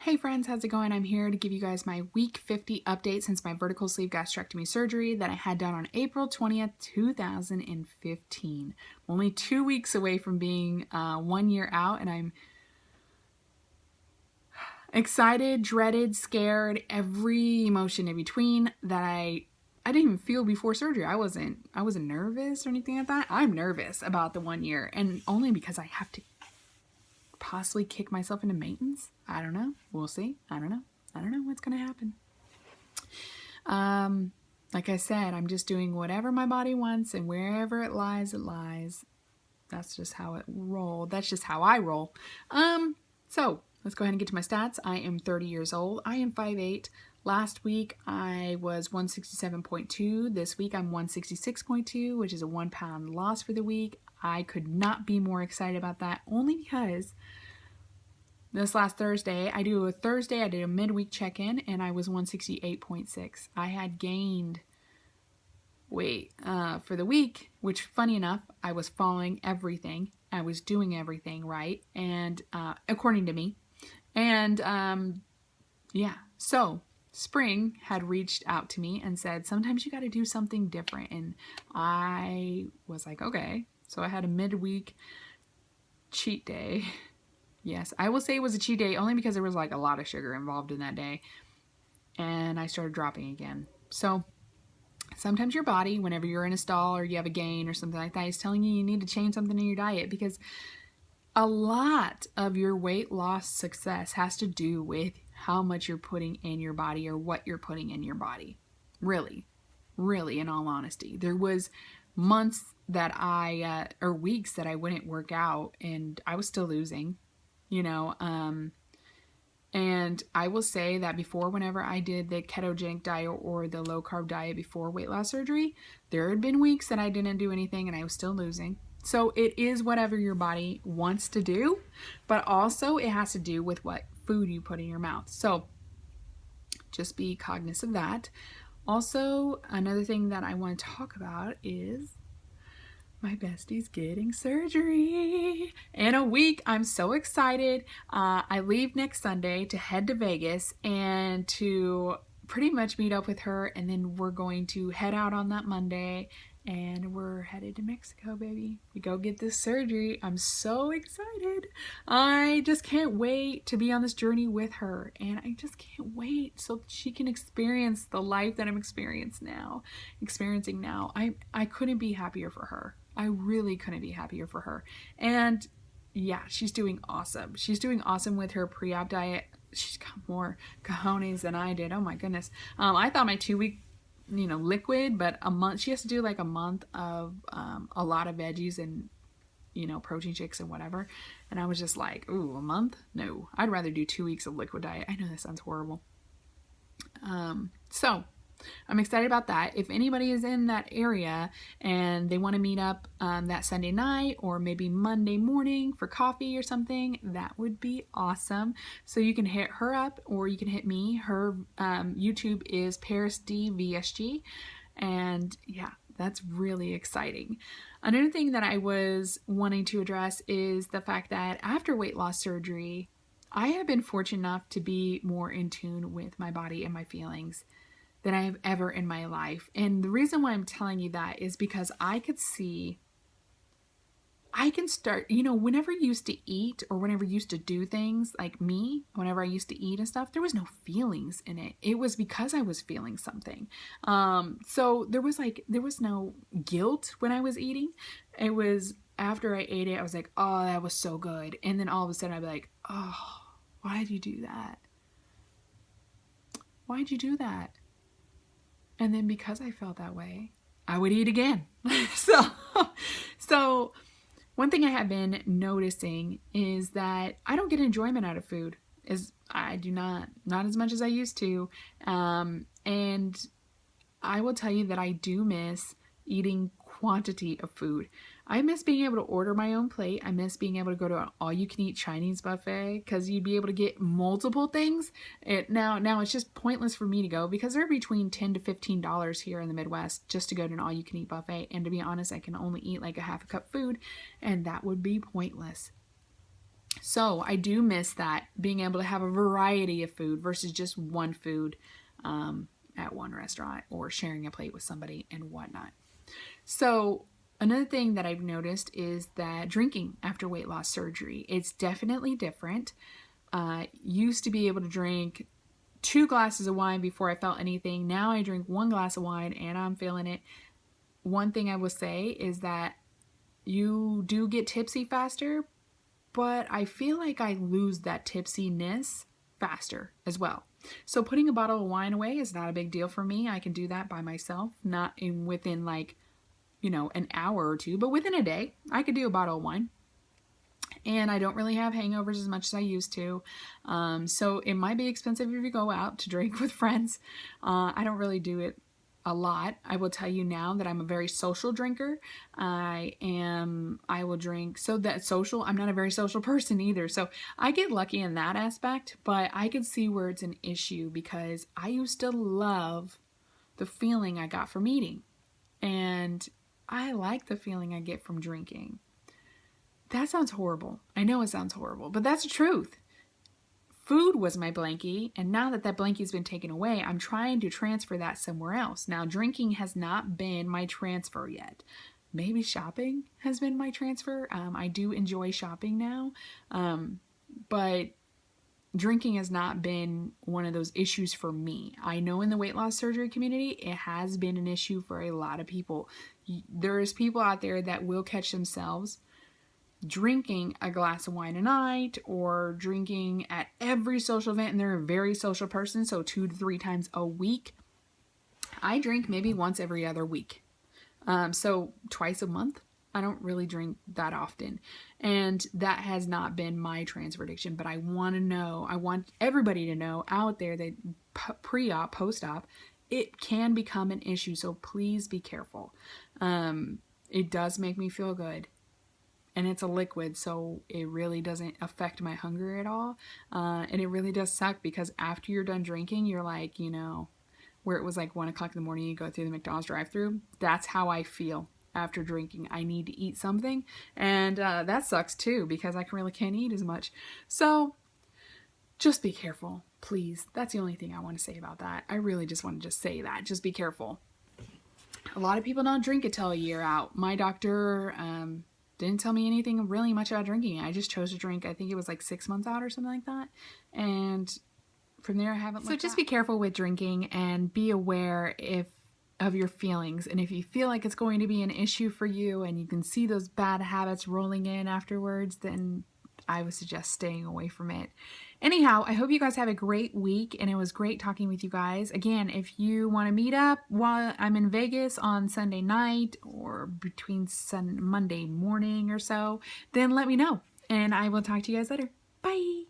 Hey friends, how's it going? I'm here to give you guys my week 50 update since my vertical sleeve gastrectomy surgery that I had done on April 20th, 2015. I'm only 2 weeks away from being 1 year out, and I'm excited, dreaded, scared, every emotion in between that I didn't even feel before surgery. I wasn't nervous or anything like that. I'm nervous about the 1 year, and only because I have to possibly kick myself into maintenance. I don't know. We'll see. I don't know what's going to happen. Like I said, I'm just doing whatever my body wants, and wherever it lies, it lies. That's just how it rolled. That's just how I roll. So let's go ahead and get to my stats. I am 30 years old. I am 5'8". Last week I was 167.2. This week I'm 166.2, which is a 1 pound loss for the week. I could not be more excited about that, only because this last Thursday, I did a midweek check-in, and I was 168.6. I had gained weight for the week, which, funny enough, I was following everything. I was doing everything right, and according to me. And yeah, so Spring had reached out to me and said, sometimes you got to do something different. And I was like, okay. So I had a midweek cheat day. Yes, I will say it was a cheat day only because there was like a lot of sugar involved in that day. And I started dropping again. So sometimes your body, whenever you're in a stall or you have a gain or something like that, is telling you need to change something in your diet, because a lot of your weight loss success has to do with how much you're putting in your body, or what you're putting in your body. Really, in all honesty. There was months that or weeks that I wouldn't work out and I was still losing, and I will say that before, whenever I did the ketogenic diet or the low carb diet before weight loss surgery, there had been weeks that I didn't do anything and I was still losing. So it is whatever your body wants to do, but also it has to do with what food you put in your mouth. So just be cognizant of that. Also, another thing that I want to talk about is my bestie's getting surgery in a week. I'm so excited. I leave next Sunday to head to Vegas and to pretty much meet up with her, and then we're going to head out on that Monday, and we're headed to Mexico, baby. We go get this surgery. I'm so excited. I just can't wait to be on this journey with her, and I just can't wait so she can experience the life that I'm experiencing now. I couldn't be happier for her. I really couldn't be happier for her. And yeah, she's doing awesome. She's doing awesome with her pre-op diet. She's got more cojones than I did. Oh my goodness. I thought my 2 week, liquid, but a month, she has to do like a month of a lot of veggies and, protein shakes and whatever. And I was just like, ooh, a month? No, I'd rather do 2 weeks of liquid diet. I know that sounds horrible. So I'm excited about that. If anybody is in that area and they want to meet up that Sunday night or maybe Monday morning for coffee or something, that would be awesome. So you can hit her up or you can hit me. Her YouTube is Paris D VSG. And yeah, that's really exciting. Another thing that I was wanting to address is the fact that after weight loss surgery, I have been fortunate enough to be more in tune with my body and my feelings than I have ever in my life. And the reason why I'm telling you that is because I can start, whenever you used to eat or whenever you used to do things like me, whenever I used to eat and stuff, there was no feelings in it. It was because I was feeling something. So there was no guilt when I was eating. It was after I ate it, I was like, oh, that was so good. And then all of a sudden I'd be like, oh, why did you do that? Why'd you do that? And then because I felt that way, I would eat again. So one thing I have been noticing is that I don't get enjoyment out of food. I do not as much as I used to. And I will tell you that I do miss eating quantity of food. I miss being able to order my own plate. I miss being able to go to an all-you-can-eat Chinese buffet, because you'd be able to get multiple things. Now it's just pointless for me to go, because they're between $10 to $15 here in the Midwest just to go to an all-you-can-eat buffet. And to be honest, I can only eat like a half a cup food, and that would be pointless. So I do miss that, being able to have a variety of food versus just one food at one restaurant or sharing a plate with somebody and whatnot. So another thing that I've noticed is that drinking after weight loss surgery, it's definitely different. Used to be able to drink 2 glasses of wine before I felt anything. Now I drink 1 glass of wine and I'm feeling it. One thing I will say is that you do get tipsy faster, but I feel like I lose that tipsiness faster as well. So putting a bottle of wine away is not a big deal for me. I can do that by myself, not within like, an hour or two, but within a day, I could do a bottle of wine. And I don't really have hangovers as much as I used to. So it might be expensive if you go out to drink with friends. I don't really do it a lot. I will tell you now that I'm a very social drinker. I will drink. So that social, I'm not a very social person either. So I get lucky in that aspect, but I could see where it's an issue because I used to love the feeling I got from eating. And I like the feeling I get from drinking. That sounds horrible. I know it sounds horrible, but that's the truth. Food was my blankie, and now that that blankie's been taken away, I'm trying to transfer that somewhere else. Now, drinking has not been my transfer yet. Maybe shopping has been my transfer. I do enjoy shopping now, but drinking has not been one of those issues for me. I know in the weight loss surgery community, it has been an issue for a lot of people. There's people out there that will catch themselves drinking a glass of wine a night or drinking at every social event, and they're a very social person, so 2 to 3 times a week. I drink maybe once every other week. So twice a month. I don't really drink that often. And that has not been my transfer addiction, but I want everybody to know out there that pre-op, post-op, it can become an issue. So please be careful. It does make me feel good. And it's a liquid, so it really doesn't affect my hunger at all. And it really does suck because after you're done drinking, you're like, where it was like 1 o'clock in the morning, you go through the McDonald's drive-thru. That's how I feel after drinking. I need to eat something. And that sucks too because I really can't eat as much. So just be careful, please. That's the only thing I want to say about that. I really just want to just say that. Just be careful. A lot of people don't drink until a year out. My doctor didn't tell me anything really much about drinking. I just chose to drink, I think it was like 6 months out or something like that. And from there I haven't looked. So just be careful with drinking and be aware of your feelings. And if you feel like it's going to be an issue for you and you can see those bad habits rolling in afterwards, then I would suggest staying away from it. Anyhow, I hope you guys have a great week, and it was great talking with you guys. Again, if you want to meet up while I'm in Vegas on Sunday night or between Monday morning or so, then let me know, and I will talk to you guys later. Bye!